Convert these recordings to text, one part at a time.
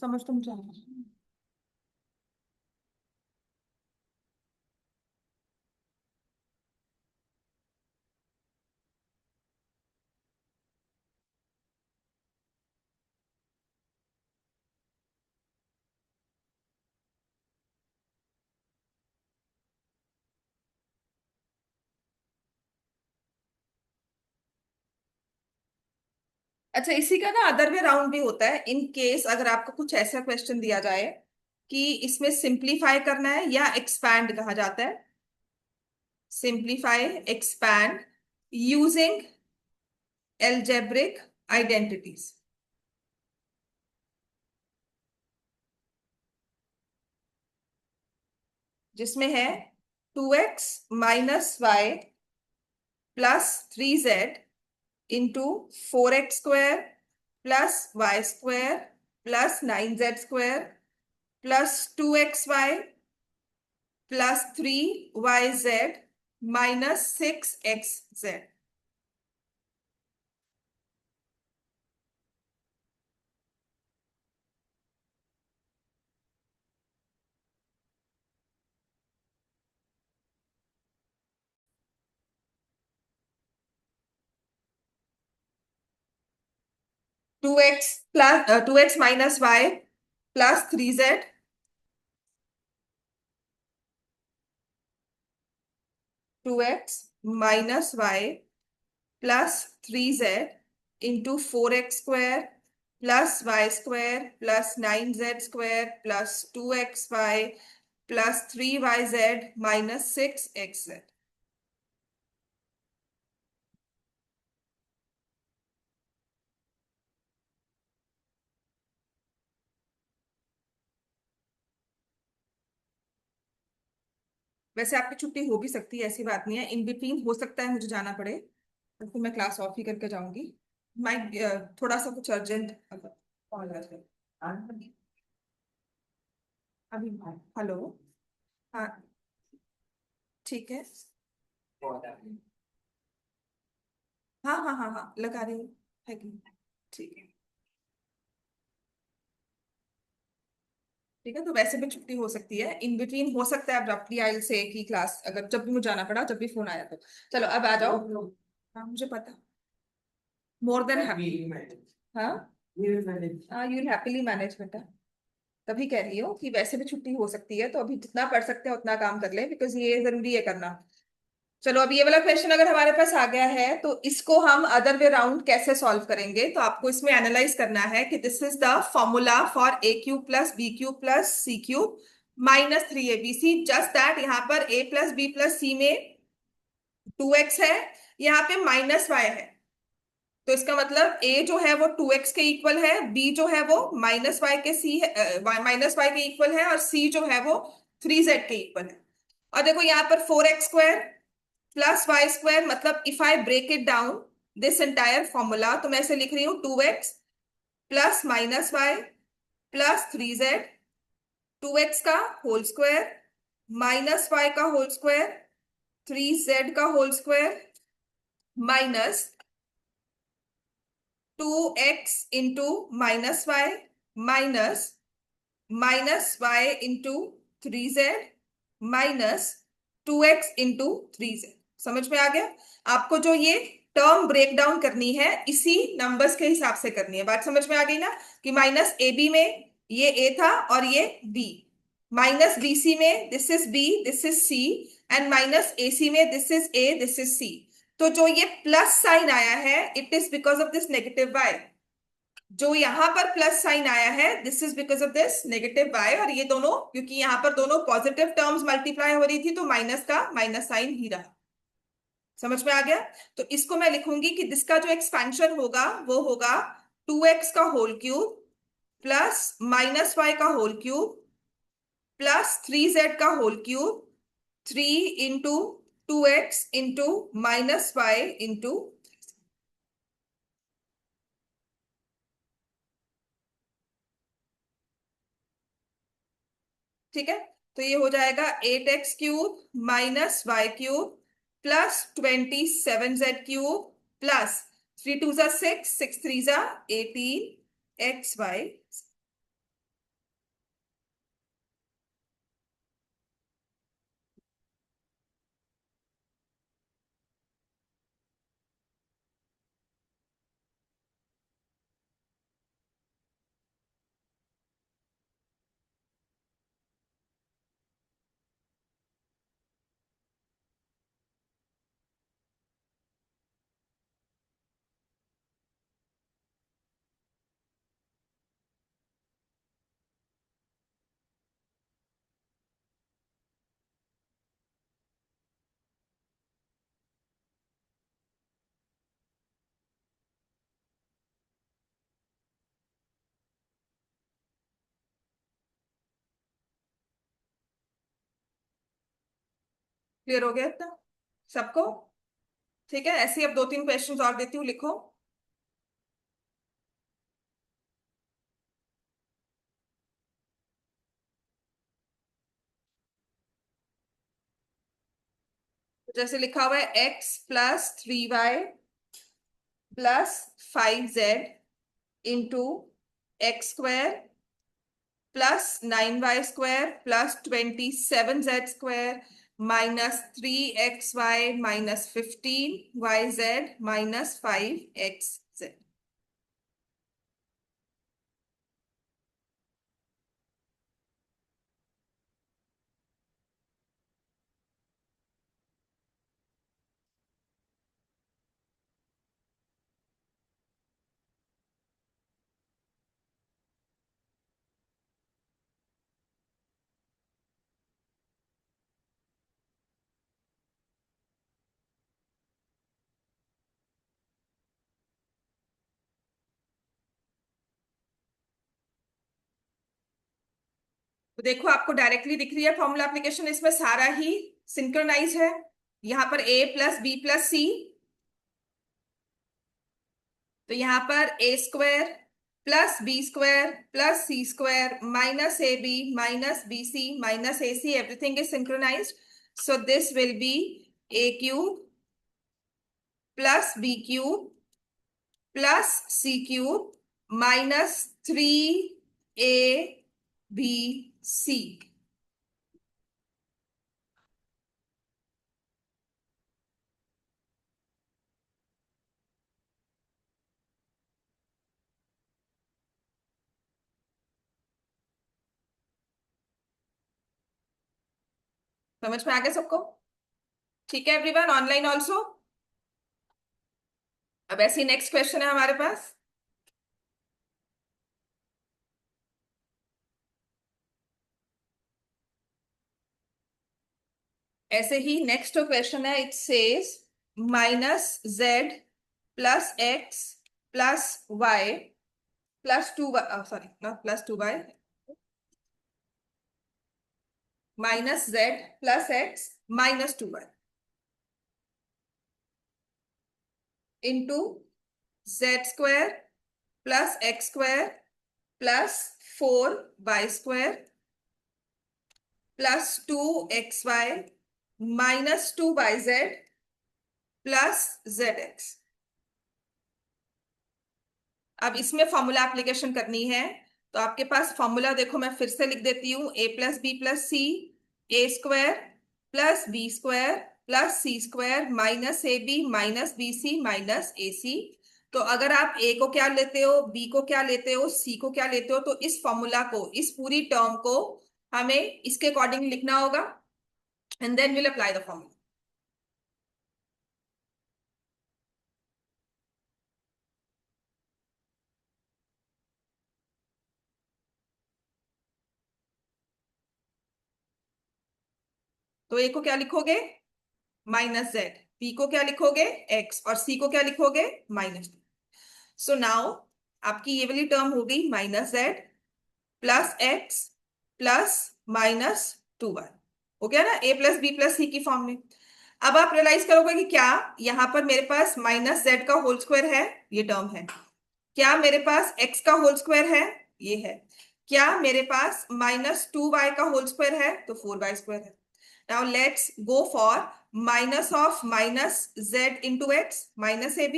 समझ तुम चाहो। अच्छा, इसी का ना अदर वे राउंड भी होता है। इन केस अगर आपको कुछ ऐसा क्वेश्चन दिया जाए कि इसमें सिंप्लीफाई करना है, या एक्सपैंड कहा जाता है, simplify expand using algebraic identities, जिसमें है 2x - y +3z into 4x² +y² +9z² +2xy +3yz -6xz। 2x - y +3z, 2x - y into 4x² +y² +9z² +2xy +3yz -6xz। वैसे आपकी छुट्टी हो भी सकती है, ऐसी बात नहीं है। इन बिटवीन हो सकता है मुझे जाना पड़े, तो फिर मैं क्लास ऑफ ही करके जाऊंगी। माइक थोड़ा सा कुछ अर्जेंट कॉल आ जाए। अभी हेलो। हाँ, ठीक है। हाँ हाँ हाँ हाँ, लगा रही हूँ। है कि नहीं? ठीक है। ठीक है, तो वैसे भी छुट्टी हो सकती है, इन बिटवीन हो सकता है अब्रप्टली आई से की क्लास, अगर जब भी मुझे जाना पड़ा, जब भी फोन आया तो। चलो अब आ जाओ। हाँ मुझे पता। More than happy. हाँ हाँ, यू विल हैप्पीली मैनेज बेटा। तभी कह रही हूँ कि वैसे भी छुट्टी हो सकती है, तो अभी जितना पढ़ सकते हैं उतना काम कर ले, बिकॉज ये जरूरी है करना। चलो, अब ये वाला क्वेश्चन अगर हमारे पास आ गया है, तो इसको हम अदर वे राउंड कैसे सॉल्व करेंगे? तो आपको इसमें एनालाइज करना है कि this is the formula for a³ + b³ + c³ - 3abc, just that यहाँ पर a + b + c में 2x है, यहाँ पे -y है। तो इसका मतलब a जो है वो 2x के इक्वल है, b जो है वो -y के c है, -y के इक्वल है, और c जो है वो 3z के इक्वल है। और देखो यहाँ पर 4x² +y², मतलब if I break it down this entire formula, तो मैं ऐसे लिख रही हूँ 2x +-y +3z, 2x का होल स्क्वायर -y का होल स्क्वायर 3z का whole square -2x into -y -y into 3z -2x into 3z। समझ में आ गया? आपको जो ये टर्म ब्रेक डाउन करनी है, इसी नंबर्स के हिसाब से करनी है। बात समझ में आ गई ना? कि -ab में ये a था और ये b, -bc में this is b, this is c, and -ac में this is a, this is c। तो जो ये प्लस साइन आया है, it is because of this negative y। जो यहां पर प्लस साइन आया है, this is because of this negative y। और ये दोनों, क्योंकि यहां पर दोनों पॉजिटिव टर्म्स मल्टीप्लाई हो रही थी, तो माइनस का माइनस साइन ही रहा। समझ में आ गया? तो इसको मैं लिखूंगी कि जिसका जो एक्सपेंशन होगा वो होगा 2x का होल क्यूब +-y का होल क्यूब +3z का whole cube 3 into 2x into -y into. ठीक है, तो ये हो जाएगा 8x³ - y³ +27z³ 3 2 जा 6, 6 3 जा 18 एक्स वाई। क्लियर हो गया इतना सबको? ठीक है, ऐसे ही अब दो तीन क्वेश्चंस और देती हूँ, लिखो। जैसे लिखा हुआ है x+3y +5z into x² +9y² +27z² -3xy -15yz -5xz। तो देखो, आपको डायरेक्टली दिख रही है फॉर्मूला एप्लीकेशन, इसमें सारा ही सिंक्रोनाइज है। यहाँ पर a+b+c, तो यहाँ पर a² + b² + c² -ab -bc -ac, everything is synchronized. So this will be a³ +b³ +c³ -3abc। समझ में आ गया सबको? ठीक है एवरीवन, ऑनलाइन ऑल्सो। अब ऐसी नेक्स्ट क्वेश्चन है हमारे पास। ऐसे ही नेक्स्ट क्वेश्चन है, it says -z +x +y +2y, sorry not +2y, -z +x -2y into z² +x² +4y² +2xy -2yz +zx। अब इसमें फॉर्मूला एप्लीकेशन करनी है, तो आपके पास फॉर्मूला देखो, मैं फिर से लिख देती हूँ। a+b+c, a² + b² + c² -ab -bc -ac। तो अगर आप a को क्या लेते हो, b को क्या लेते हो, c को क्या लेते हो, तो इस फॉर्मूला को, इस पूरी टर्म को हमें इसके अकॉर्डिंग लिखना होगा, and then will apply the formula. तो a को क्या लिखोगे, -z, b को क्या लिखोगे, x, और c को क्या लिखोगे, -2। सो नाउ आपकी ये वाली टर्म हो गई -z +x +-2y, हो गया ना, a+b+c की फॉर्म में। अब आप रियलाइज करोगे कि क्या यहां पर मेरे पास -z का होल स्क्वायर है, ये टर्म है। क्या मेरे पास x का होल स्क्वायर है, ये है। क्या मेरे पास -2y का होल स्क्वायर है, तो 4y² है। Now let's go for minus of -z into x, -ab।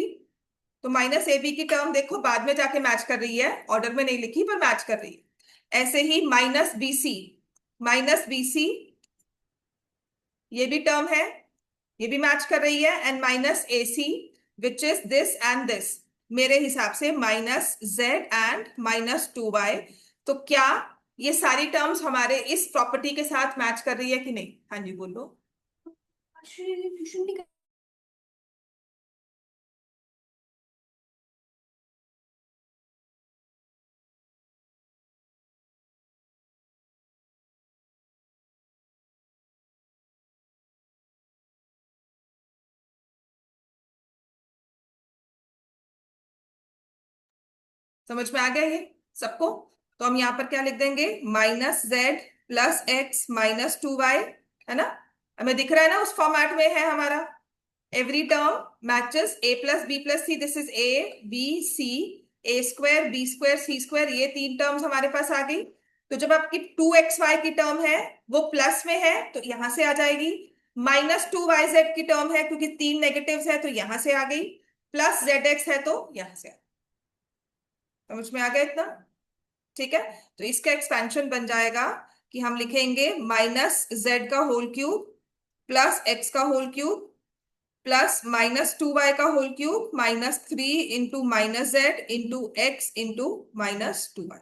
तो माइनस ए बी की टर्म देखो बाद में जाके मैच कर रही है, ऑर्डर में नहीं लिखी पर मैच कर रही है। ऐसे ही minus B C, minus B C ये भी टर्म है, ये भी मैच कर रही है। And minus A C which is this and this, मेरे हिसाब से minus Z and minus two Y. तो क्या ये सारी टर्म्स हमारे इस प्रॉपर्टी के साथ मैच कर रही है कि नहीं? हाँ जी बोलो। समझ में आ गया ये सबको? तो हम यहाँ पर क्या लिख देंगे, minus Z plus X minus two Y, है ना? हमें दिख रहा है ना, उस फॉर्मेट में है हमारा। Every term matches A plus B plus C, this is A B C, A square B square C square, ये तीन टर्म्स हमारे पास आ गई। तो जब आपकी टू एक्स वाई की टर्म है वो प्लस में है तो यहां से आ जाएगी। माइनस टू वाई जेड की टर्म है क्योंकि तीन नेगेटिव्स है तो यहां से आ गई। प्लस जेड एक्स है तो यहां से आ गई। समझ में आ गया इतना? ठीक है। तो इसका एक्सपेंशन बन जाएगा कि हम लिखेंगे माइनस जेड का होल क्यूब प्लस एक्स का whole cube plus minus two Y का whole cube minus three into minus Z into X into minus two Y.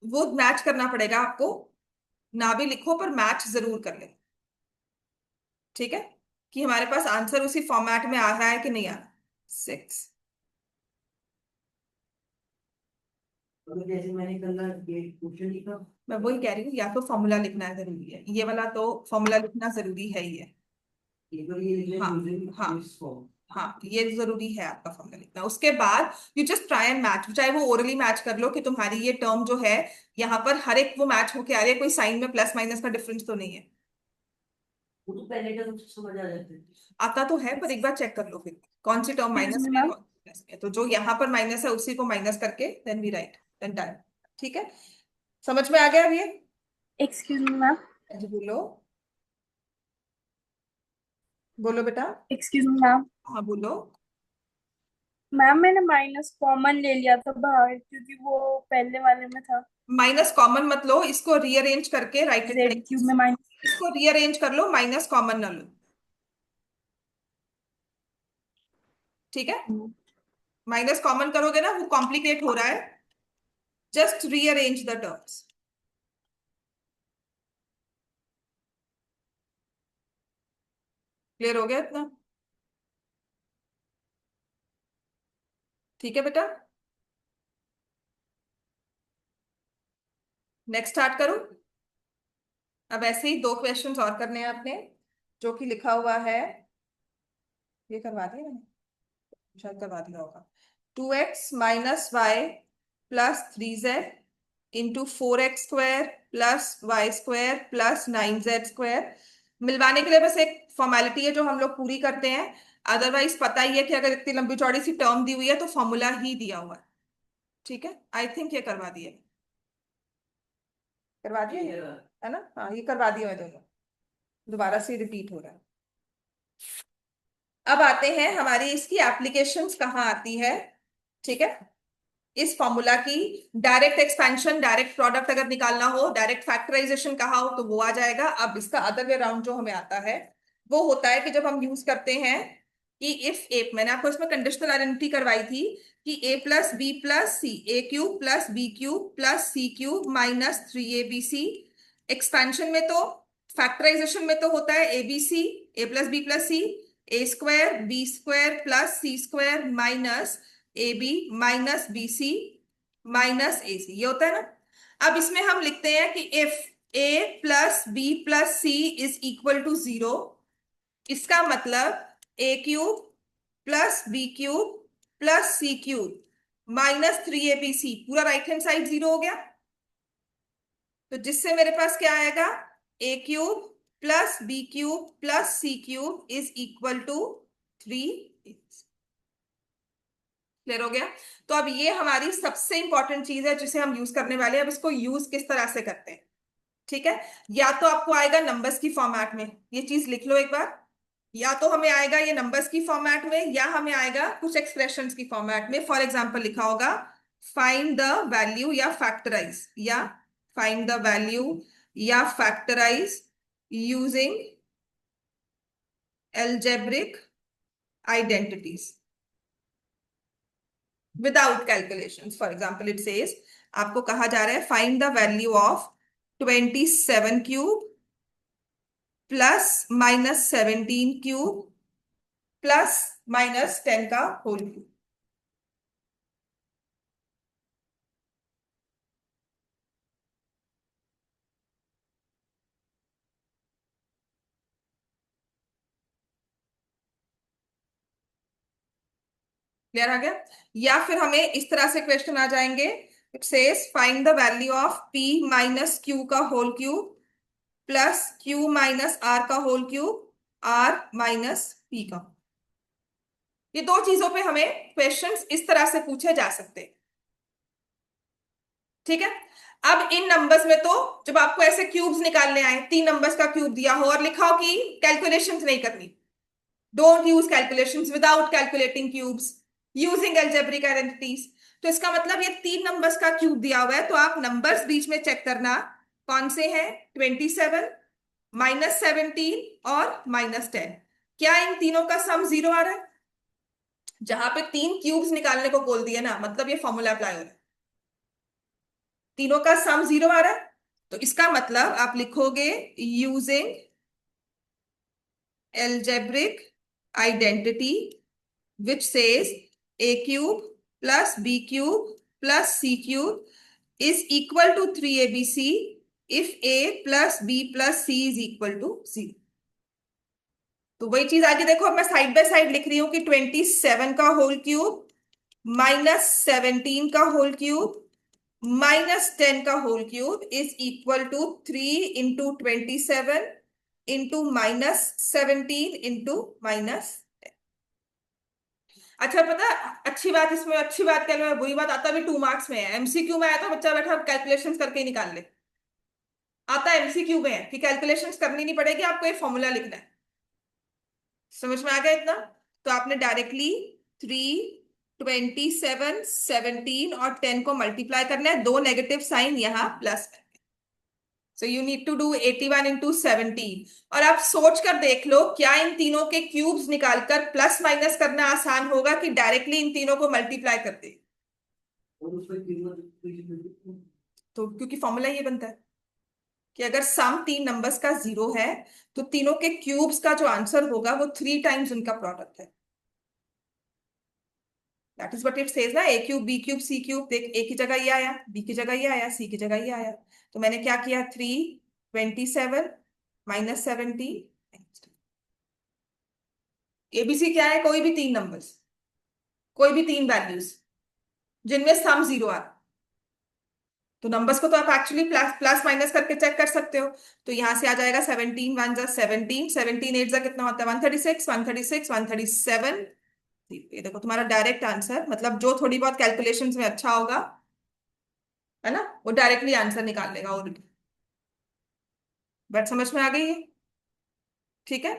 वो मैच करना पड़ेगा आपको, ना भी लिखो पर मैच जरूर कर ले। ठीक है, कि हमारे पास आंसर उसी फॉर्मेट में आ रहा है कि नहीं आ रहा। सिक्स। जैसे मैंने कल ये क्वेश्चन लिखा, मैं वही कह रही हूँ, या तो फॉर्मूला लिखना है जरूरी है, ये वाला तो फॉर्मूला लिखना जरूरी है ही है। हाँ हाँ हाँ, ये जरूरी है आपका फॉर्मूला लिखना। उसके बाद you just try and match, चाहे वो ओरली मैच कर लो कि तुम्हारी ये टर्म जो है यहाँ पर हर एक वो मैच होके आ रही है, कोई साइन में प्लस माइनस का डिफरेंस तो नहीं है। वो तो पहले का तो समझ आ जाता है। आता तो है पर एक बार चेक कर लो फिर कौन सी टर्म एक्सक्यूज माइनस मी में है मैम। कौन सी प्लस में है। तो जो यहाँ पर माइनस है उसी को माइनस करके then we write, then done. ठीक है, समझ में आ गया अब ये? Excuse me ma'am. जी बोलो, बोलो बेटा। Excuse me ma'am. हाँ बोलो। मैम मैंने माइनस कॉमन ले लिया था बाहर क्योंकि वो पहले वाले में था। माइनस कॉमन मत लो, इसको रीअरेंज करके right it Z like, cube में माइनस। इसको रीअरेंज कर लो, माइनस कॉमन ना लो। ठीक है, माइनस कॉमन करोगे ना वो कॉम्प्लिकेट हो रहा है, just rearrange the terms. Clear हो गया इतना? ठीक है बेटा, नेक्स्ट स्टार्ट करूं? अब ऐसे ही दो क्वेश्चंस और करने हैं आपने, जो कि लिखा हुआ है, ये करवा दिया मैंने, शायद करवा दिया होगा। Two X minus Y plus three Z into four X square plus Y square plus nine Z square. मिलवाने के लिए बस एक फॉर्मेलिटी है जो हम लोग पूरी करते हैं, अदरवाइज पता ही है कि अगर इतनी लंबी चौड़ी सी टर्म दी हुई है तो फॉर्मूला ही दिया हुआ है। ठीक है, आई थिंक ये करवा दिए, करवा दिए ये, है ना? हाँ ये करवा दिए मैं दोनों, दोबारा से रिपीट हो रहा है। अब आते हैं हमारी इसकी एप्लीकेशंस कहाँ आती है। ठीक है, इस फॉर्मूला की डायरेक्ट एक्सपेंशन, डायरेक्ट प्रोडक्ट अगर निकालना हो, डायरेक्ट फैक्टराइजेशन कहा हो तो वो आ जाएगा। अब इसका अदर वे राउंड जो हमें आता है वो होता है कि जब हम यूज करते हैं कि इफ ए, मैंने आपको इसमें कंडीशनल आइडेंटिटी करवाई थी कि A plus B plus C, A cube plus B cube plus C cube minus three A B C. Expansion में तो, फैक्टराइजेशन में तो होता है A B C, A plus B plus C, A square B square plus C square minus A B minus B C minus A C, ये होता है ना। अब इसमें हम लिखते हैं कि if A plus B plus C is equal to zero, इसका मतलब A cube plus B cube plus C cube minus three A B C, पूरा राइट हैंड साइड जीरो हो गया। तो जिससे मेरे पास क्या आएगा, A cube plus B cube plus C cube is equal to three. Clear हो गया? तो अब ये हमारी सबसे इंपॉर्टेंट चीज है जिसे हम यूज करने वाले हैं। अब इसको यूज किस तरह से करते हैं? ठीक है, या तो आपको आएगा नंबर्स की फॉर्मेट में, ये चीज लिख लो एक बार। या तो हमें आएगा ये नंबर्स की फॉर्मेट में, या हमें आएगा कुछ एक्सप्रेशंस की फॉर्मेट में। फॉर एग्जांपल लिखा होगा फाइंड द वैल्यू या फैक्टराइज, या फाइंड द वैल्यू या factorise using algebraic identities without calculations. For example, it says आपको कहा जा रहा है find the value of 27 cube plus -17 cube plus -10 का होल क्यूब। क्लियर आ गया? या फिर हमें इस तरह से क्वेश्चन आ जाएंगे, it says find the value of p minus Q का whole cube plus q minus r का whole cube r minus p का। ये दो चीजों पे हमें क्वेश्चंस इस तरह से पूछे जा सकते हैं। ठीक है, अब इन नंबर्स में तो जब आपको ऐसे क्यूब्स निकालने आए, 3 नंबर्स का क्यूब दिया हो और लिखा हो कि कैलकुलेशंस नहीं करनी, don't use calculations, without calculating cubes, using algebraic identities, तो इसका मतलब ये 3 नंबर्स का क्यूब दिया हुआ है, तो आप नंबर्स बीच में चेक करना कौन से हैं, 27, -17 और -10। क्या इन तीनों का सम 0 आ रहा है? जहां पे 3 क्यूब्स निकालने को बोल दिया ना, मतलब ये फॉर्मूला अप्लाई हो रहा है, तीनों का सम 0 आ रहा है, तो इसका मतलब आप लिखोगे using algebraic identity which says a cube plus b cube plus c cube is equal to 3abc if a plus b plus c is equal to 0। तो वही चीज आगे देखो, अब मैं साइड बाय साइड लिख रही हूं कि 27 का होल क्यूब -17 का होल क्यूब -10 का whole cube is equal to 3 × 27 into -17 into -10। अच्छा, पता अच्छी बात, इसमें अच्छी बात क्या है, बुरी बात, आता भी 2 मार्क्स में है। एमसीक्यू में आया तो बच्चा बैठा कैलकुलेशंस करके ही निकाल ले, आता है एमसीक्यू में है कि कैलकुलेशंस करनी नहीं पड़ेगी, आपको ये फॉर्मूला लिखना है। समझ में आ गया इतना? तो आपने डायरेक्टली 3, 27, 17 और 10 को मल्टीप्लाई करना है, 2 नेगेटिव साइन यहाँ plus. So you need to do 81 × 17। और आप सोच कर देख लो, क्या इन तीनों के क्यूब्स निकालकर प्लस माइनस करना आसान होगा कि डायरेक्टली इन तीनों को मल्टीप्लाई कर दे? और उसमें कीमत तो क्योंकि फॉर्मूला ये बनता है कि अगर सम 3 नंबर्स का 0 है, तो तीनों के क्यूब्स का जो आंसर होगा वो 3 टाइम्स उनका प्रोडक्ट है। That is what it says ना, ए cube B cube C cube. देख, ए की जगह ये आया, बी की जगह ये आया, सी की जगह ये आया, तो मैंने क्या किया, 3, 27 -17। एबीसी क्या है, कोई भी 3 नंबर्स, कोई भी 3 वैल्यूज जिनमें सम 0 आ रहा, तो नंबर्स को तो आप एक्चुअली प्लस प्लस माइनस करके चेक कर सकते हो। तो यहां से आ जाएगा 17 1 जा 17, 17 8 जा कितना होता है, 136, 136 137। ये देखो तुम्हारा डायरेक्ट आंसर, मतलब जो थोड़ी बहुत कैलकुलेशंस में अच्छा होगा, है ना, वो डायरेक्टली आंसर निकाल लेगा ऑलरेडी। बात समझ में आ गई है? ठीक है,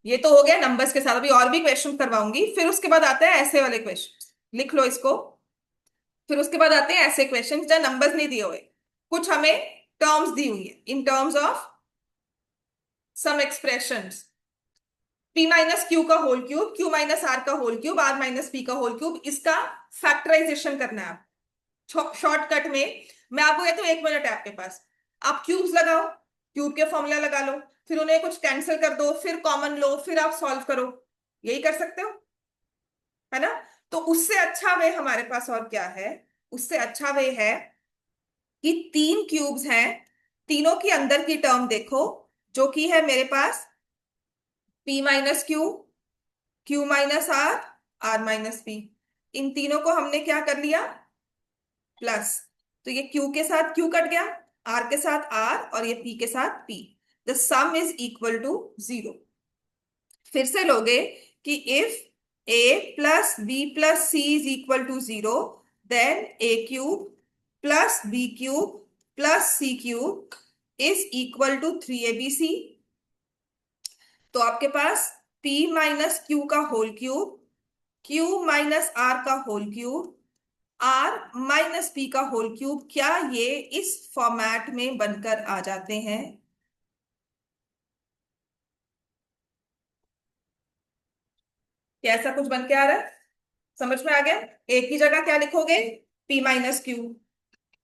ये तो हो गया नंबर्स के साथ। अभी और भी क्वेश्चन करवाऊंगी, फिर उसके बाद आते हैं ऐसे वाले क्वेश्चन, लिख लो इसको। फिर उसके बाद आते हैं ऐसे क्वेश्चन जहां नंबर्स नहीं दिए हुए, कुछ हमें टर्म्स दी हुई है, in terms of some expressions, p minus Q का whole cube, q minus r का whole cube, r minus p का होल क्यूब, इसका फैक्टराइजेशन करना है आप शॉर्टकट में। मैं आपको कहता हूँ 1 मिनट है आपके पास, आप क्यूब्स लगाओ, क्यूब के फॉर्मूला लगा लो, फिर उन्हें कुछ कैंसिल कर दो, फिर कॉमन लो, फिर आप सॉल्व करो, यही कर सकते हो, है ना? तो उससे अच्छा वे हमारे पास और क्या है, उससे अच्छा वे है कि 3 क्यूब्स हैं, तीनों की अंदर की टर्म देखो, जो कि है मेरे पास p minus Q, q minus R, r minus p। इन तीनों को हमने क्या कर लिया, प्लस, तो ये q के साथ q कट गया, r के साथ r, और ये p के साथ p, the sum is equal to 0। फिर से लोगे कि if a plus b plus c is equal to 0, then a cube plus b cube plus c cube is equal to 3abc। तो आपके पास p माइनस क्यू का whole cube, q minus r का whole cube, r minus p का whole cube, क्या ये इस format में बनकर आ जाते हैं? क्या ऐसा कुछ बन के आ रहा है? समझ में आ गया? एक की जगह क्या लिखोगे? p माइनस क्यू,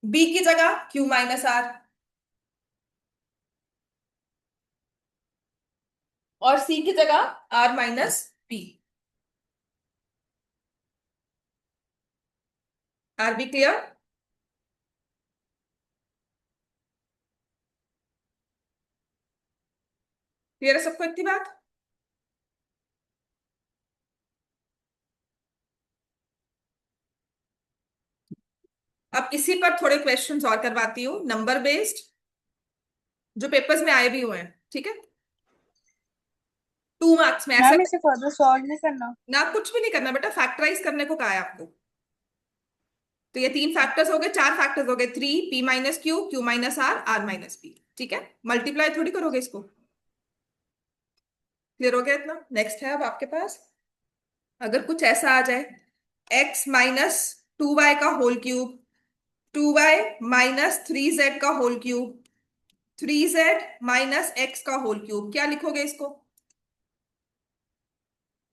b की जगह q माइनस आर, और c की जगह r minus p। Are we clear? Clear है सबको इतनी बात? अब इसी पर थोड़े क्वेश्चंस और करवाती हूँ, नंबर बेस्ड, जो पेपर्स में आए भी हुए हैं, ठीक है? 2 मार्क्स में ऐसा। मैम इसे फर्दर सॉल्व नहीं करना? ना कुछ भी नहीं करना बेटा, फैक्टराइज करने को कहा है आपको। तो ये 3 फैक्टर्स हो गए, 4 फैक्टर्स हो गए, 3 p minus Q, Q minus R, R minus P, ठीक है? मल्टीप्लाई थोड़ी करोगे इसको। क्लियर हो गया इतना? नेक्स्ट है अब आपके पास, अगर कुछ ऐसा आ जाए, x माइनस 2y का whole cube, 2y minus 3z का whole cube, 3z minus x का होल क्यूब, क्या लिखोगे इसको?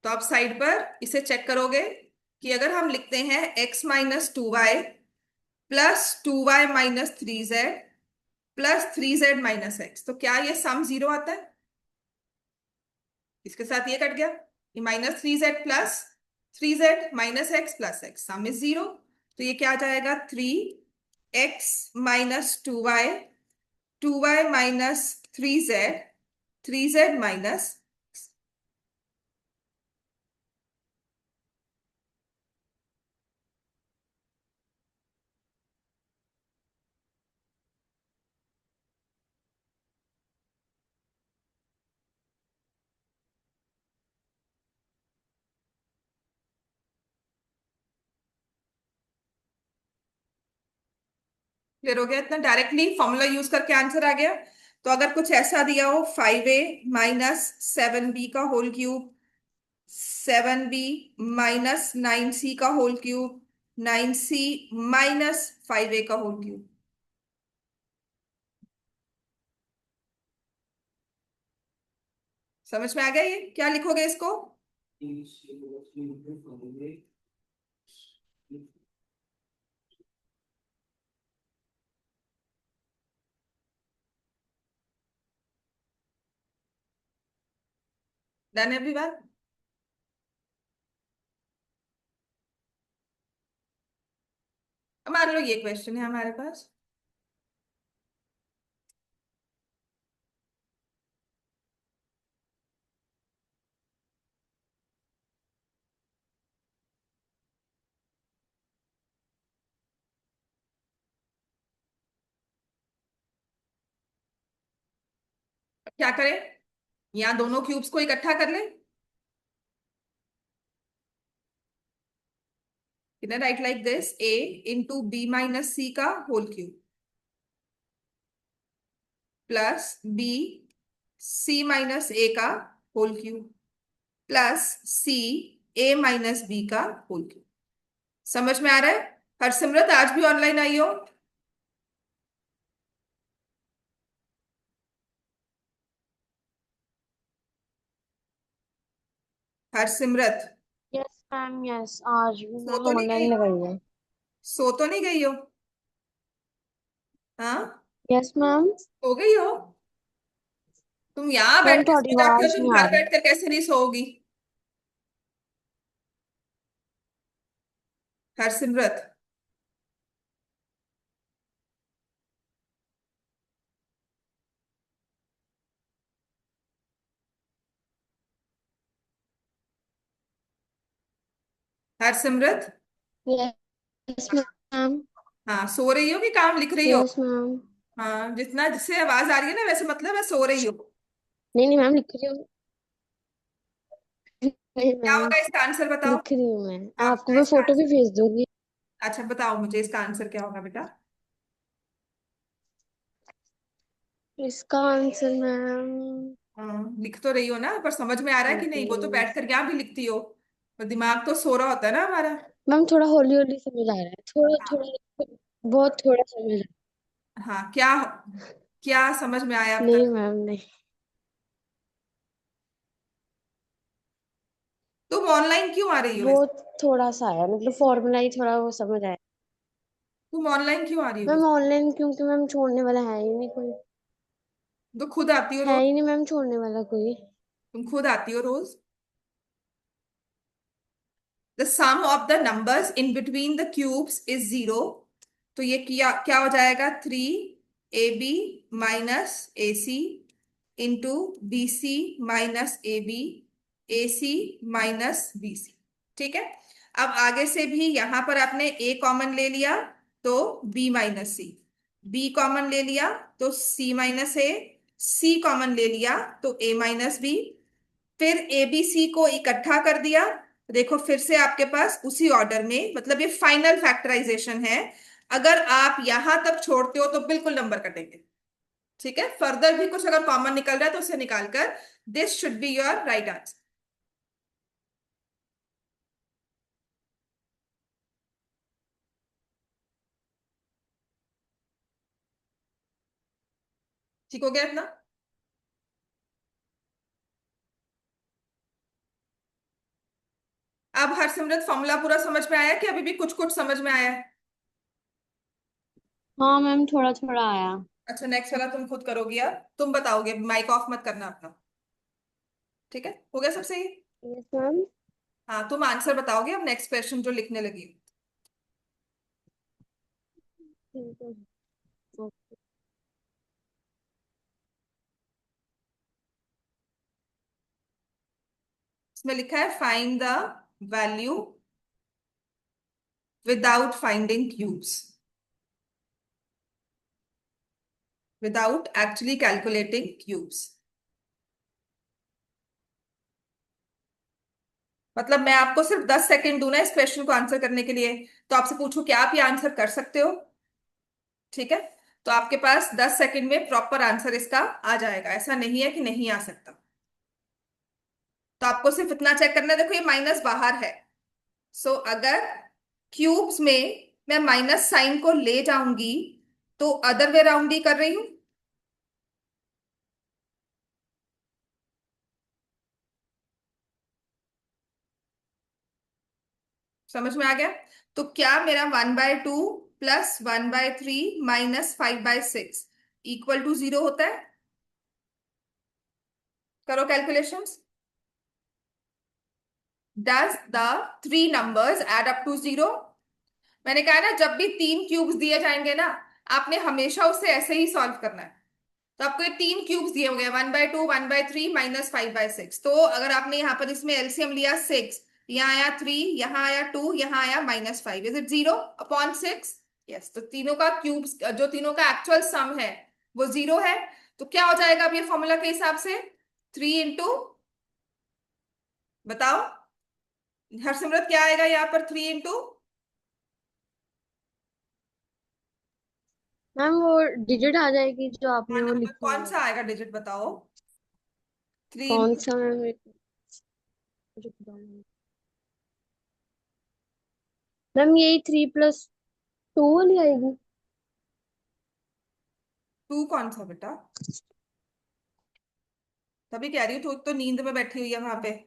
तो आप साइड पर इसे चेक करोगे कि अगर हम लिखते हैं x minus 2y plus 2y minus 3z plus 3z minus x, तो क्या ये सम जीरो आता है? इसके साथ ये कट गया, ये minus 3z plus 3z minus x plus x, some is zero. तो ये क्या आ जाएगा? 3x minus 2y, 2y minus 3z, 3z minus. Clear हो गया इतना? डायरेक्टली फॉर्मूला यूज करके आंसर आ गया। तो अगर कुछ ऐसा दिया हो, 5a माइनस 7b का whole cube, 7b minus 9c का whole cube, 9c minus 5a का होल क्यूब, समझ में आ गया? ये क्या लिखोगे इसको? Done everyone? अब मान लो ये क्वेश्चन है हमारे पास, अब क्या करें? यहाँ दोनों क्यूब्स को इकट्ठा कर लें, कितना right like this, a into b minus c का whole cube plus b c minus a का whole cube plus c a minus b का होल क्यूब। समझ में आ रहा है? हरसिमरत आज भी ऑनलाइन आई हो? हरसिमरत, यस मैम, यस आज भी सो मैम तो नहीं गई? ऑनलाइन लगाई है। सो तो नहीं गई हो? हाँ, यस मैम। सो गई हो? तुम यहाँ बैठ मैम के थोड़ी सो जाती हो, आवाज तुम नहीं आ घर रही। बैठ कर कैसे नहीं सोओगी? Harsimrat, Harsimrat, yes ma'am. हाँ सो रही हो कि काम लिख रही हो? Yes ma'am. हाँ, जितना जिससे आवाज आ रही है ना, वैसे मतलब है सो रही हो। नहीं नहीं मैम, लिख रही हूँ। नहीं क्या मैम, होगा इसका आंसर बताओ? लिख रही हूँ मैं। आपको आपका मैं इसका फोटो भी आंसर, भेज दूंगी। अच्छा बताओ मुझे इसका आंसर क्या होगा बेटा? इसका आंसर मैम लिख तो रही हो ना, पर समझ में आ रहा है कि नहीं? वो तो बैठ कर यहाँ भी लिखती हो, पर दिमाग तो सो रहा होता है ना हमारा। मैम थोड़ा हौली हौली समझ आ रहा है, थोड़ा हाँ। थोड़ा, बहुत थोड़ा समझ आ हाँ, क्या क्या समझ में आया अब नहीं तक? मैम नहीं। तुम ऑनलाइन क्यों आ रही हो वो वैसे? थोड़ा सा आया, मतलब फॉर्मूला ही थोड़ा वो समझ आया। तुम ऑनलाइन क्यों आ रही हो मैम वैसे? ऑनलाइन क्योंकि मैम छोड़ने वाला है ही नहीं कोई। तो खुद आती हो है रोज? ही नहीं मैम छोड़ने वाला कोई। तुम खुद आती हो रोज? The sum of the numbers in between the cubes is zero. तो ये क्या क्या हो जाएगा? 3 AB minus AC into BC minus AB, AC minus BC। ठीक है। अब आगे से भी यहां पर आपने A कॉमन ले लिया तो B minus C, B common ले लिया तो C minus A, C common ले लिया तो A माइनस B, फिर ABC को इकट्ठा कर दिया। देखो फिर से आपके पास उसी ऑर्डर में, मतलब ये फाइनल फैक्टराइजेशन है। अगर आप यहां तक छोड़ते हो तो बिल्कुल नंबर कटेंगे। ठीक है, फर्दर भी कुछ अगर कॉमन निकल रहा है तो उसे निकालकर, this should be your right answer. ठीक हो गया इतना? अब हरसिमरत फॉर्मूला पूरा समझ में आया कि अभी भी कुछ कुछ समझ में आया है? हाँ मैम थोड़ा थोड़ा आया। अच्छा, नेक्स्ट वाला तुम खुद करोगी अब, तुम बताओगे, माइक ऑफ मत करना अपना। ठीक है, हो गया सब सही? Yes ma'am. हाँ, तुम आंसर बताओगे अब नेक्स्ट क्वेश्चन जो लिखने लगी। ठीक है। इसमें लिखा है find the value without finding cubes, without actually calculating cubes. मतलब मैं आपको सिर्फ 10 सेकंड दूं ना इस क्वेश्चन को आंसर करने के लिए, तो आपसे पूछूं क्या आप ये आंसर कर सकते हो? ठीक है, तो आपके पास 10 सेकंड में प्रॉपर आंसर इसका आ जाएगा, ऐसा नहीं है कि नहीं आ सकता। तो आपको सिर्फ इतना चेक करना है, देखो ये माइनस बाहर है। सो अगर क्यूब्स में मैं माइनस साइन को ले जाऊंगी तो अदर वे राउंड ही कर रही हूं। समझ में आ गया? तो क्या मेरा 1/2 प्लस 1/3 माइनस 5/6 इक्वल टू 0 होता है? करो calculations. Does the three numbers add up to 0? मैंने कहा ना, जब भी तीन क्यूब्स दिए जाएंगे ना, आपने हमेशा उसे ऐसे ही सॉल्व करना है। तो आपको ये तीन क्यूब्स दिए होंगे, 1/2 1/3 माइनस 5/6। तो अगर आपने यहाँ पर इसमें एलसीएम लिया 6, यहाँ आया 3, यहाँ आया 2, यहाँ आया -5, इज इट 0/6? यस, तो तीनों का क्यूब्स, जो तीनों का एक्चुअल सम है वो 0 है। तो क्या हो जाएगा अब ये फॉर्मूला के हिसाब से? 3 इंटू, बताओ हरसिमरत, क्या आएगा यहाँ पर 3 इंटू? मैम वो डिजिट आ जाएगी जो हाँ, आपने वो नंबर लिखी कौन हुई है। सा आएगा डिजिट बताओ? थ्री कौन इंटू सा मैम, मुझे पता नहीं। मैम यही 3+2 वाली आएगी। टू कौन सा बेटा? तभी कह रही हूँ, तो नींद में बैठी हुई है वहां पे।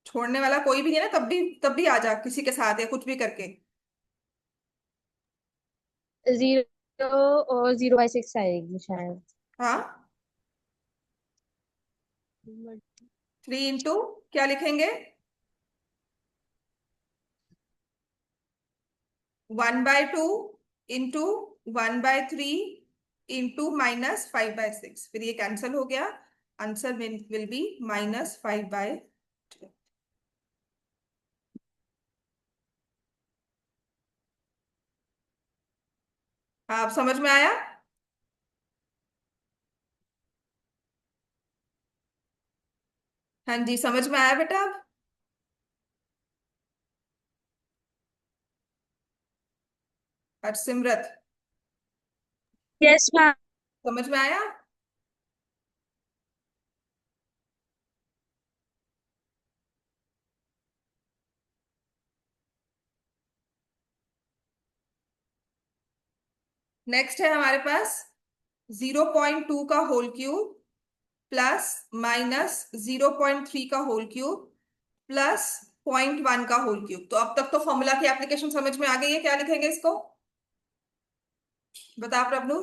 छोड़ने वाला कोई भी नहीं है ना, तब भी आ जा किसी के साथ या कुछ भी करके। 0 और 0/6 आएगी शायद। हाँ, 3 इंटू, क्या लिखेंगे? 1/2 इंटू 1/3 इंटू -5/6, फिर ये कैंसिल हो गया। Answer will be -5/2। आप समझ में आया? हाँ जी, समझ में आया बेटा अब? Harsimrat, yes ma'am. समझ में आया? नेक्स्ट है हमारे पास 0.2 का होल क्यूब प्लस माइनस 0.3 का होल क्यूब प्लस 0.1 का होल क्यूब। तो अब तक तो फॉर्मूला की एप्लीकेशन समझ में आ गई है। क्या लिखेंगे इसको, बता प्रभु।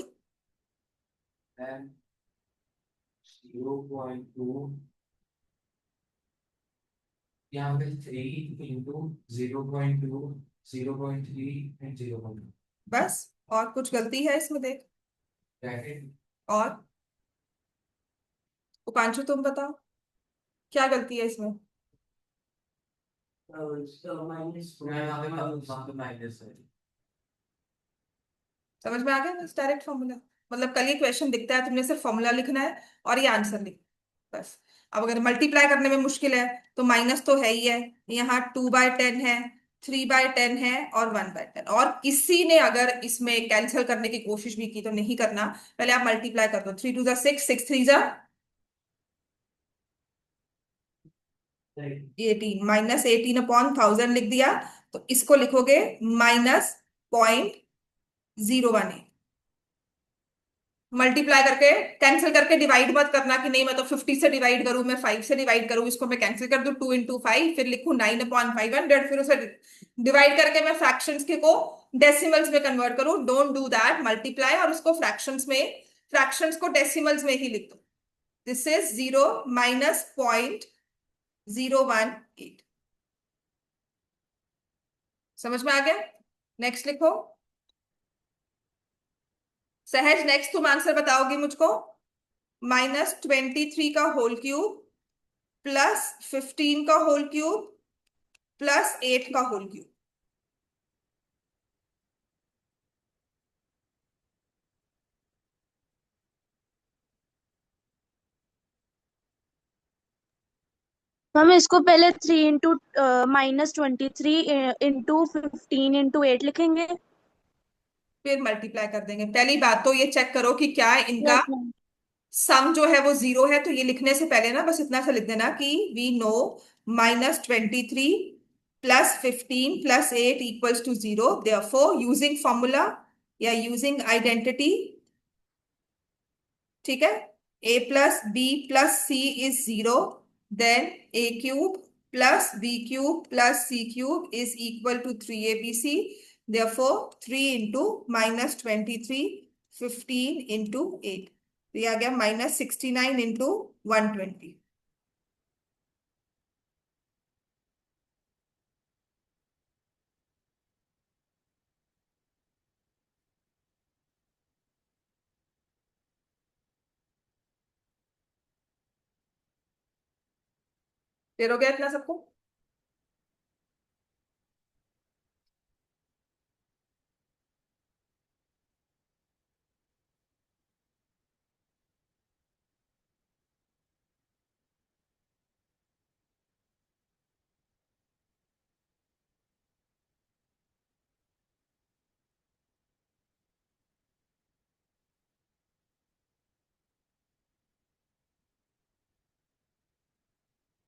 0.2 यहाँ पे 3 इंटू 0.2 0.3 एंड 0.2 बस, और कुछ गलती है इसमें देख। ब्रैकेट और उपांशु तुम बताओ क्या गलती है इसमें। माइनस यहाँ पे माइनस है। समझ में आ गया, बस डायरेक्ट फॉर्मूला। मतलब कल ये क्वेश्चन दिखता है, तुमने सिर्फ फॉर्मूला लिखना है और ये आंसर लिख, बस। अब अगर मल्टीप्लाई करने में मुश्किल है तो माइनस तो है ही है, यहाँ 2/10 है, 3/10 है और 1/10। और किसी ने अगर इसमें कैंसिल करने की कोशिश भी की तो नहीं करना, पहले आप मल्टीप्लाई कर दो। 3 2 जा 6, 6 3 जा 18, -18/1000 लिख दिया। तो इसको लिखोगे -0.018। मल्टीप्लाई करके, कैंसिल करके डिवाइड मत करना कि नहीं मैं तो 50 से डिवाइड करूं, मैं 5 से डिवाइड करूं, इसको मैं कैंसिल कर दूं 2 इंटू 5, फिर लिखूं 9/500, फिर उसे डिवाइड करके मैं फ्रैक्शंस के को डेसिमल्स में कन्वर्ट करूं। डोंट डू दैट, मल्टीप्लाई और उसको फ्रैक्शंस में, फ्रैक्शंस को डेसिमल्स में ही लिख दो। This is 0 -0.018। समझ में आ गया। नेक्स्ट लिखो। सहज नेक्स्ट तुम आंसर बताओगी मुझको। -23 का होल क्यूब प्लस 15 का होल क्यूब प्लस 8 का होल क्यूब। हम इसको पहले 3 इंटू -23 इंटू 15 इंटू 8 लिखेंगे। फिर मल्टीप्लाई कर देंगे। पहली बात तो ये चेक करो कि क्या इनका यस मैम। सम जो है वो 0 है। तो ये लिखने से पहले ना बस इतना सा लिख देना कि we know -23 plus 15 plus 8 equals to 0। Therefore using formula या यूजिंग आइडेंटिटी, ठीक है, a plus B plus C is 0, then a cube plus b cube plus c cube is equal to 3abc। Therefore 3 into -23, 15 into 8, तो ये आ गया -69 into 120। फिर हो गया इतना सबको।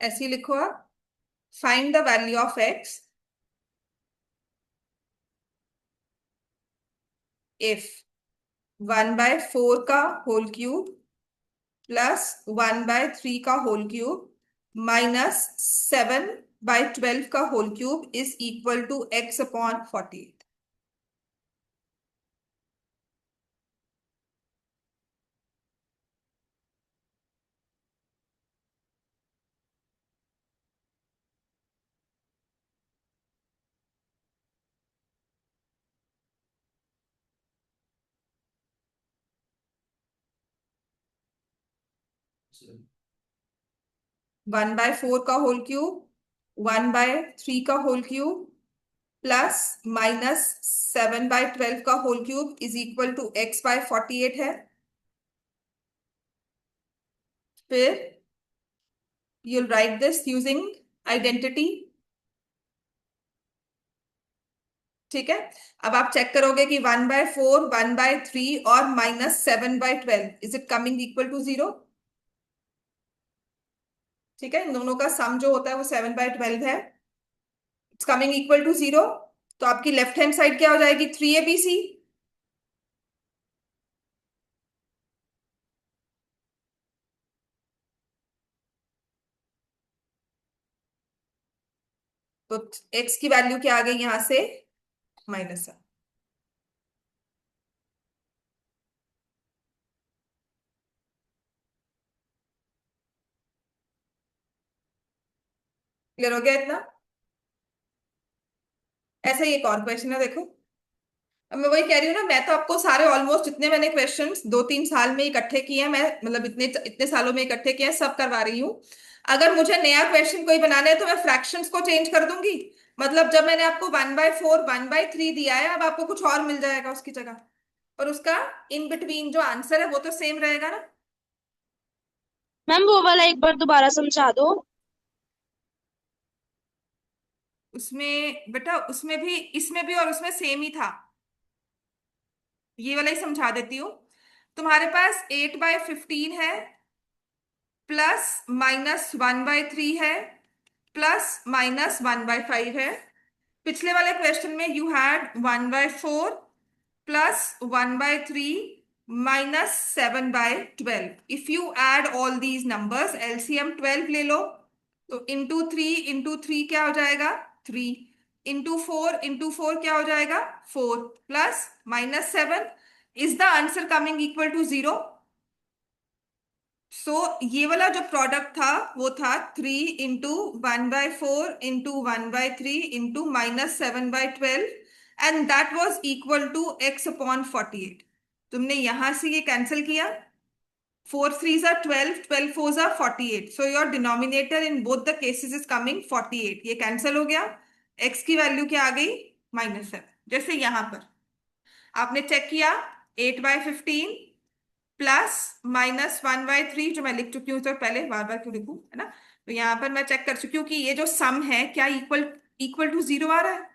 ऐसे ही लिखो आप। Find the value of x if 1/4 का होल क्यूब प्लस 1/3 का होल क्यूब -7/12 का whole cube is equal to x/48। 1/4 का होल क्यूब, 1/3 का होल क्यूब प्लस -7/12 का whole cube is equal to x/48 है। फिर you'll write this using identity, ठीक है। अब आप चेक करोगे कि 1/4, 1/3 और -7/12 is it coming equal to 0। ठीक है, इन दोनों का सम जो होता है वो 7/12 है, इट्स कमिंग इक्वल टू 0। तो आपकी लेफ्ट हैंड साइड क्या हो जाएगी, 3abc। तो x की वैल्यू क्या आ गई यहां से, -7। क्लियर हो गया इतना? ऐसा ही एक और क्वेश्चन है, देखो। अब मैं वही कह रही हूँ ना, मैं तो आपको सारे ऑलमोस्ट जितने मैंने क्वेश्चंस 2-3 साल में इकट्ठे किए हैं, मैं मतलब इतने इतने सालों में इकट्ठे किए हैं, सब करवा रही हूँ। अगर मुझे नया क्वेश्चन कोई बनाना है तो मैं फ्रैक्शंस को चेंज कर दूंगी। मतलब जब मैंने आपको 1/4 1/3 दिया है, अब आपको कुछ और मिल जाएगा उसकी जगह, और उसका इन बिटवीन जो आंसर है वो तो सेम रहेगा ना। मैम वो वाला एक बार दोबारा समझा दो। उसमें बेटा, उसमें भी, इसमें भी और उसमें सेम ही था। ये वाला ही समझा देती हूँ। तुम्हारे पास 8/15 है, +-1/3 है, +-1/5 है। पिछले वाले क्वेश्चन में you had 1/4 +1/3 -7/12। If you add all these numbers, LCM 12 ले लो, तो इंटू 3 क्या हो जाएगा, 3, इंटू फोर क्या हो जाएगा, 4, plus -7। Is the answer coming equal to 0? So ये वाला जो प्रोडक्ट था वो था 3 × 1/4 × 1/3 × -7/12, and that was equal to x/48। तुमने यहां से ये कैंसिल किया, 4 3 are 12, 12 4 are 48, so your denominator in both the cases is coming 48। ये कैंसिल हो गया, x की वैल्यू क्या आ गई, -7। जैसे यहां पर आपने चेक किया, 8/15 +-1/3, जो मैं लिख चुकी हूँ, तो पहले बार बार क्यों लिखूं, है ना। तो यहाँ पर मैं चेक कर चुकी हूँ कि ये जो सम है क्या इक्वल इक्वल टू 0 आ रहा है।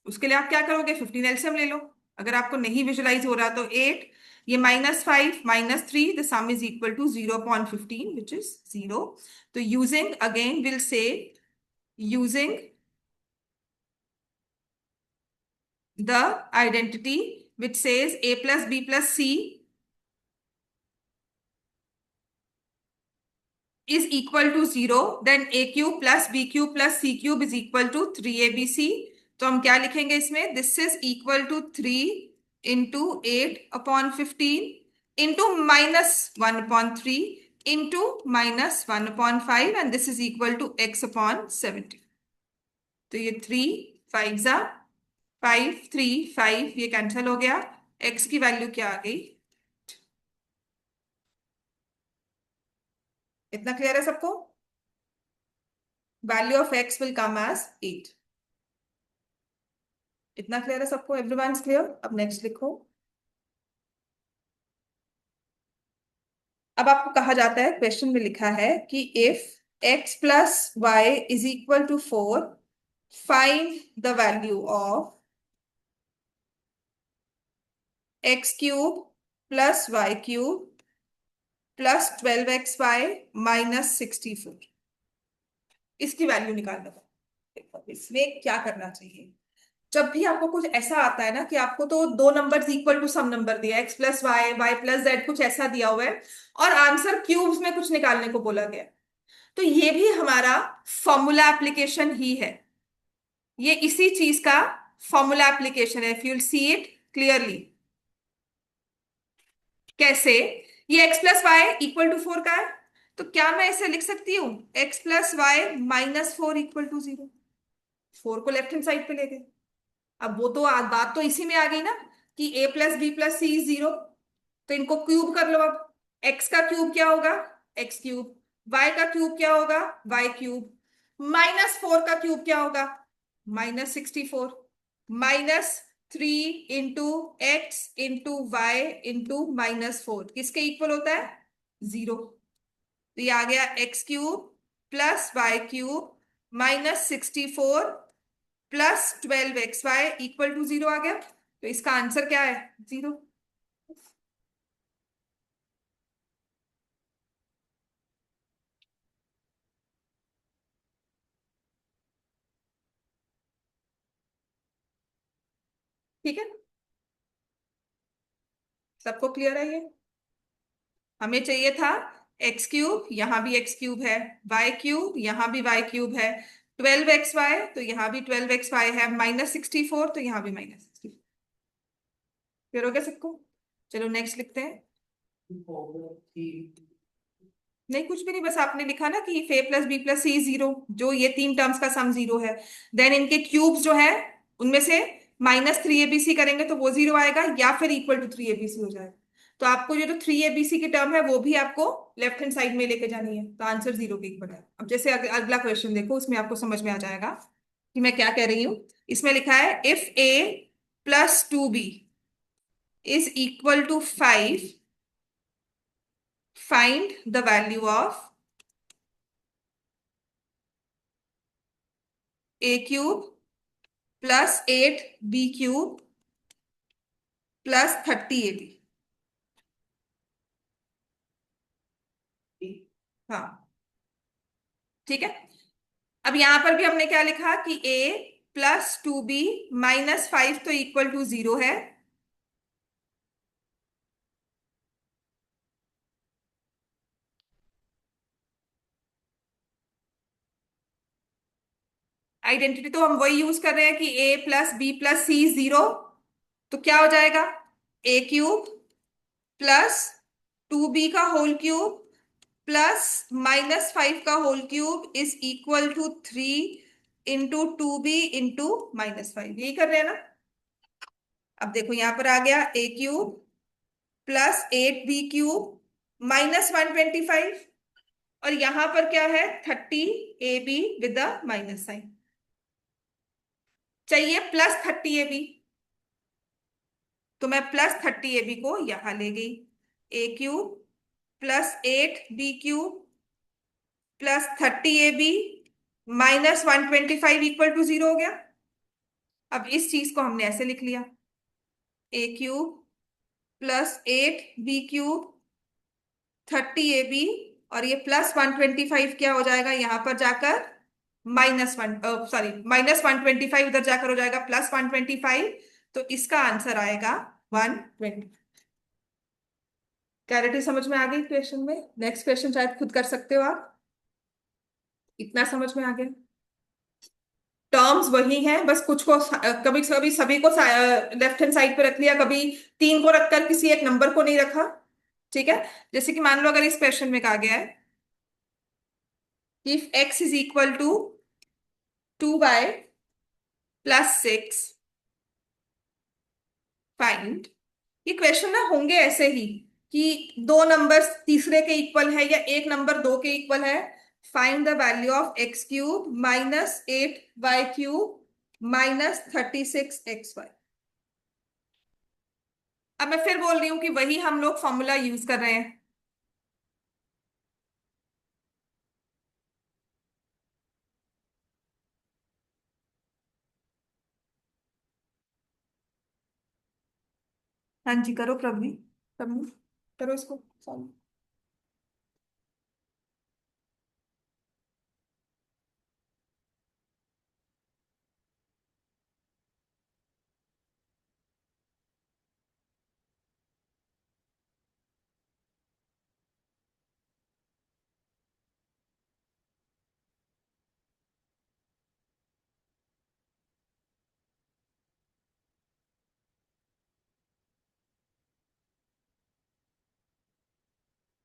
उसके लिए आप क्या करोगे, 15 एलसीएम ले लो। अगर आपको नहीं विजुलाइज हो रहा तो 8, ये -5 -3, the sum is equal to 0.15 which is 0। तो using again will say, using the identity which says a + b + c is equal to 0, then a³ + b³ + c³ is equal to 3abc। तो हम क्या लिखेंगे इसमें, this is equal to 3 × 8/15 into -1/3 into -1/5, and this is equal to x/70। तो ये 3 5 जा 5, 3 5, ये cancel हो गया। x की वैल्यू क्या आ गई, इतना क्लियर है सबको? Value of x will come as 8। इतना क्लियर है सबको? Everyone is clear? अब नेक्स्ट लिखो। अब आपको कहा जाता है, क्वेश्चन में लिखा है कि if x + y is equal to 4, find the value of x³ + y³ + 12xy - 64। इसकी वैल्यू निकालना है। देखो इसमें क्या करना चाहिए, जब भी आपको कुछ ऐसा आता है ना कि आपको तो दो number equal to some number दिया, x + y y + z कुछ ऐसा दिया हुआ है, और आंसर क्यूब्स में कुछ निकालने को बोला गया, तो ये भी हमारा फॉर्मूला एप्लीकेशन ही है। ये इसी चीज का फॉर्मूला एप्लीकेशन है, if you see it clearly. कैसे, ये x + y = 4 का है, तो क्या मैं इसे लिख सकती हूँ, x + y - 4 = 0। 4 को लेफ्ट हैंड साइड पे ले गए। अब वो तो बात तो इसी में आ गई ना कि a + b + c 0। तो इनको क्यूब कर लो। अब x का क्यूब क्या होगा, x³, y का क्यूब क्या होगा, y³, -4 का क्यूब क्या होगा, -64, -3 × x × y × किसके इक्वल होता है, 0। तो ये आ गया x³ + y³ -64 + 12xy = 0 आ गया। तो इसका आंसर क्या है, 0। ठीक है, सबको क्लियर है ये? हमें चाहिए था x³, यहां भी x³ है, y³ यहां भी y³ है, 12xy, तो यहाँ भी 12xy है, -64, तो यहाँ भी -64। फिर हो गया सबको? चलो नेक्स्ट लिखते हैं। नहीं, कुछ भी नहीं, बस आपने लिखा ना कि a प्लस बी प्लस सी 0, जो ये तीन टर्म्स का सम 0 है। देन इनके क्यूब्स जो है उनमें से -3abc करेंगे तो वो 0 आएगा, या फिर इक्वल टू 3abc हो जाएगा। तो आपको जो 3abc की टर्म है वो भी आपको लेफ्ट हैंड साइड में लेके जानी है, तो आंसर 0 के इक्वल है। अब जैसे अगला क्वेश्चन देखो, उसमें आपको समझ में आ जाएगा कि मैं क्या कह रही हूँ। इसमें लिखा है if a plus 2b is equal to 5, find the value of a cube plus 8b cube plus 30ab। हाँ, ठीक है। अब यहां पर भी हमने क्या लिखा कि a प्लस 2b -5 तो इक्वल टू 0 है। आइडेंटिटी तो हम वही यूज कर रहे हैं कि a प्लस बी प्लस सी 0, तो क्या हो जाएगा, a क्यूब प्लस 2b का होल क्यूब प्लस -5 का whole cube is equal to 3 × 2b × -5, यही कर रहे हैं ना। अब देखो यहां पर आ गया a cube plus 8b cube -125, और यहां पर क्या है 30ab with the minus sign. चाहिए +30ab, तो मैं +30ab को यहां ले गई। a cube plus 8b cube plus 30ab -125 equal to 0 हो गया। अब इस चीज को हमने ऐसे लिख लिया, a cube plus 8b cube 30ab, और ये +125 क्या हो जाएगा यहां पर जाकर, -1, सॉरी -125 उधर जाकर हो जाएगा +125, तो इसका आंसर आएगा 120। क्लैरिटी समझ में आ गई क्वेश्चन में? नेक्स्ट क्वेश्चन शायद खुद कर सकते हो आप। इतना समझ में आ गया? टर्म्स वही हैं, बस कुछ को कभी कभी सभी को लेफ्ट हैंड साइड पे रख लिया, कभी तीन को रखकर किसी एक नंबर को नहीं रखा। ठीक है। जैसे कि मान लो अगर इस क्वेश्चन में कहा गया है if x is equal to 2y plus 6, find. ये क्वेश्चन ना होंगे ऐसे ही कि दो नंबर तीसरे के इक्वल है या एक नंबर दो के इक्वल है। Find the value of x³ -8y³ -36xy। अब मैं फिर बोल रही हूँ कि वही हम लोग फॉर्मूला यूज कर रहे हैं। हाँ जी, करो प्रवीण, प्रवीण करो इसको सॉल्व।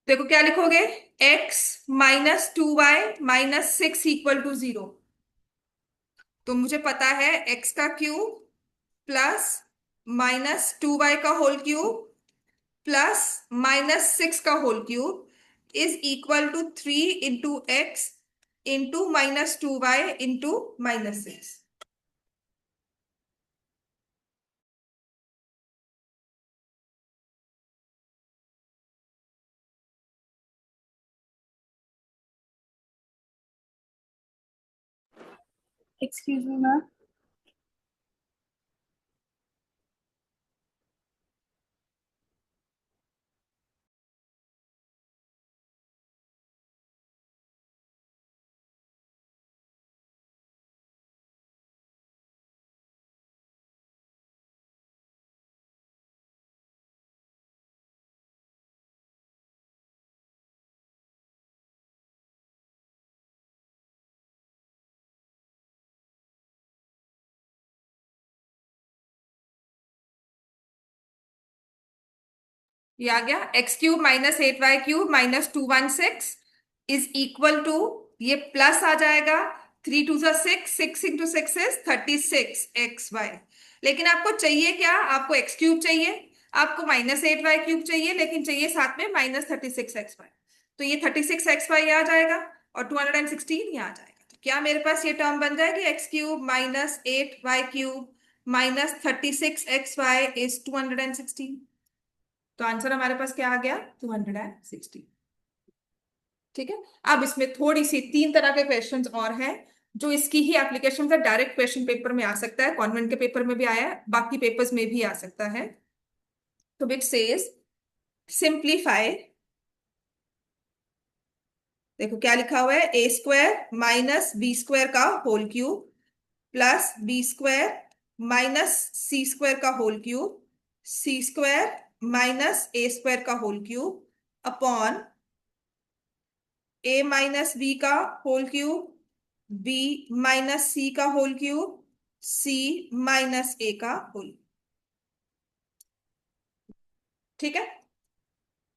देखो क्या लिखोगे, x -2y -6 इक्वल टू 0। तो मुझे पता है x का क्यूब प्लस -2y का होल क्यूब प्लस -6 का whole cube is equal to 3 × x × -2y × -6। Excuse me ma'am. ये आ गया x cube minus 8y³ minus 216 is equal to, ये प्लस आ जाएगा 3 2 6, 6 इंटू 6 इज 36xy। लेकिन आपको चाहिए क्या, आपको एक्स क्यूब चाहिए, आपको माइनस 8y³ चाहिए, लेकिन चाहिए साथ में माइनस 36xy। तो ये 36xy आ जाएगा और 216 यहाँ आ जाएगा। तो क्या मेरे पास ये टर्म बन जाएगी, x cube minus 8y³ minus 36xy is 216। तो आंसर हमारे पास क्या आ गया, 260। ठीक है। अब इसमें थोड़ी सी 3 तरह के क्वेश्चंस और हैं जो इसकी ही एप्लीकेशन है, डायरेक्ट क्वेश्चन पेपर में आ सकता है, कॉन्वेंट के पेपर में भी आया है, बाकी पेपर्स में भी आ सकता है। तो विच सेज सिंप्लीफाई, देखो क्या लिखा हुआ है, a square minus b square का whole cube plus b square minus c square का whole cube, c square minus a square का whole cube upon a minus b का whole cube, b minus c का whole cube, c minus a का whole. ठीक है।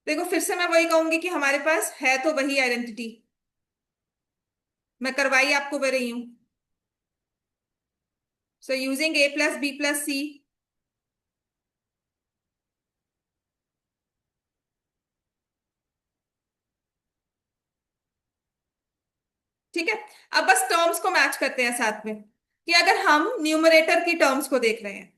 देखो फिर से मैं वही कहूंगी कि हमारे पास है तो वही आइडेंटिटी, मैं करवाई आपको दे रही हूं। So using a plus B plus c, ठीक है। अब बस टर्म्स को मैच करते हैं साथ में, कि अगर हम न्यूमरेटर की टर्म्स को देख रहे हैं,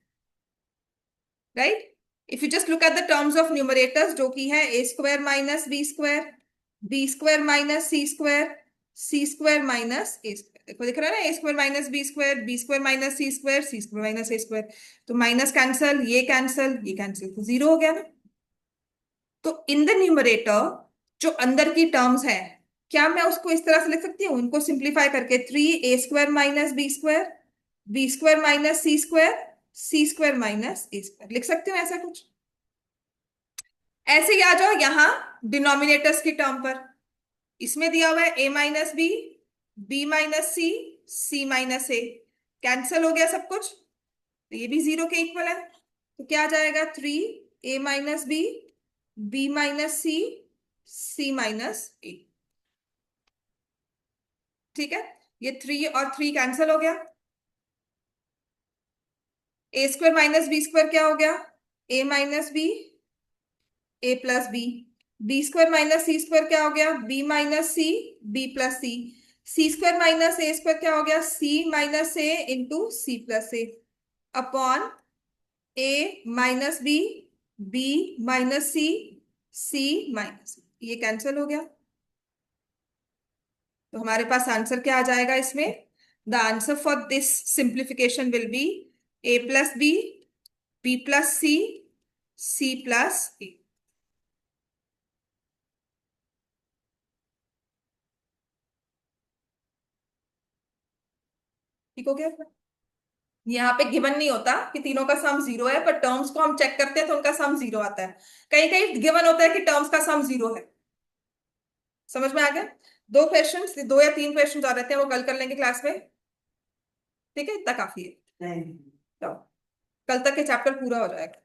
right, if you just look at the terms of numerators, जो कि है a square minus b square minus c square minus a square. देखो दिख रहा है ना, a square minus b square minus c square minus a square. तो minus cancel, ये कैंसल, ये कैंसल, तो 0 हो गया ना। तो इन द न्यूमरेटर जो अंदर की टर्म्स है, क्या मैं उसको इस तरह से लिख सकती हूँ, उनको सिंप्लीफाई करके 3a square minus b square minus c square minus a square लिख सकती हूँ, ऐसा कुछ। ऐसे ही आ जाओ यहाँ डिनोमिनेटर्स की टर्म पर, इसमें दिया हुआ है a minus b minus c minus a, cancel हो गया सब कुछ, तो ये भी 0 के इक्वल है। तो क्या आ जाएगा, 3a minus b minus c minus ए। ठीक है, ये 3 और 3 कैंसल हो गया, ए स्क्वायर माइनस बी स्क्वायर क्या हो गया, ए माइनस ए plus b square minus c square क्या हो गया, B minus B plus C square minus a square क्या हो गया, सी minus A into C plus A upon a minus b minus c minus, ये कैंसिल हो गया। तो हमारे पास आंसर क्या आ जाएगा इसमें, the answer for this simplification will be a plus B plus c plus a. ठीक हो गया। यहाँ पे गिवन नहीं होता कि तीनों का सम 0 है, पर टर्म्स को हम चेक करते हैं तो उनका सम 0 आता है। कहीं कहीं गिवन होता है कि टर्म्स का सम 0 है। समझ में आ गया। 2 या 3 क्वेश्चन और रहते हैं, वो कल कर लेंगे क्लास में। ठीक है, इतना काफी है, तो कल तक के चैप्टर पूरा हो जाएगा।